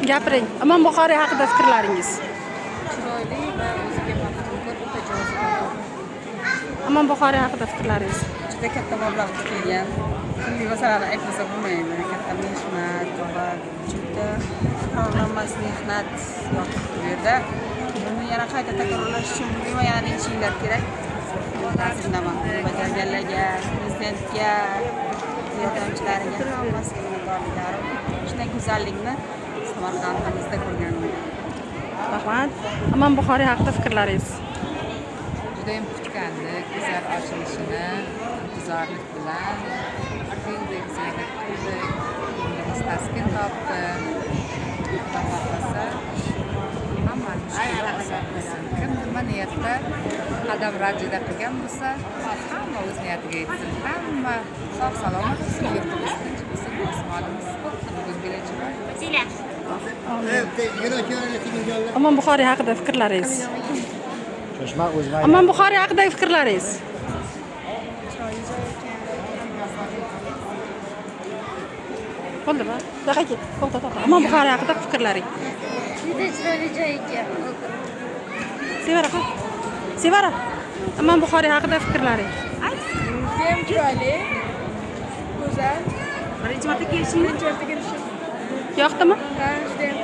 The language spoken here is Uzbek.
Gapiring. Imom Buxoriy haqida fikrlaringiz. Chiroyli va o'ziga maftunkor o'ta joziba. Imom Buxoriy haqida fikrlaringiz. Juda katta mablag' tikilgan. Turli masalalarni aytmasa bo'lmaydi. Katta mehnat va juda takrorlanmas mehnat yotibdi bu yerda. Buni yana qayta takrorlash uchun yana necha yillar kerak. Ta'zimnaman bajarganlarga, prezidentga, yordamchilariga, hammasiga minnatdorliklarim. Shunday go'zallikni Samarqandimizda ko'rganman. Rahmat. Imom Buxoriy haqida fikrlaringiz. Judayam kutgandik, bizlar ochilishini intizorlik bilan kuydik, ziyorat qildik, ko'nglimiz taskin topdi. Xudo xohlasa hammani mushkuli oson bo'lsin. Kim nima niyatda qadam rajida qilgan bo'lsa, hamma o'z niyatiga yetsin. Hamma sog' salomat bo'lsin, yurtimiz tinch bo'lsin, osmonimiz bugun bilan Imom Buxoriy haqida fikrlaringiz. Shoshma o'zmay. Imom Buxoriy haqidagi fikrlaringiz. Bo'ldimi? Daqiqa, to'xta. Imom Buxoriy haqida fikrlaring. Juda chiroyli joy ekan. Sevara qol. Sevara. Imom Buxoriy haqida fikrlaring. Judayam chiroyli, go'zal. Birinchi marta kelishim. Yoqdimi? Judayam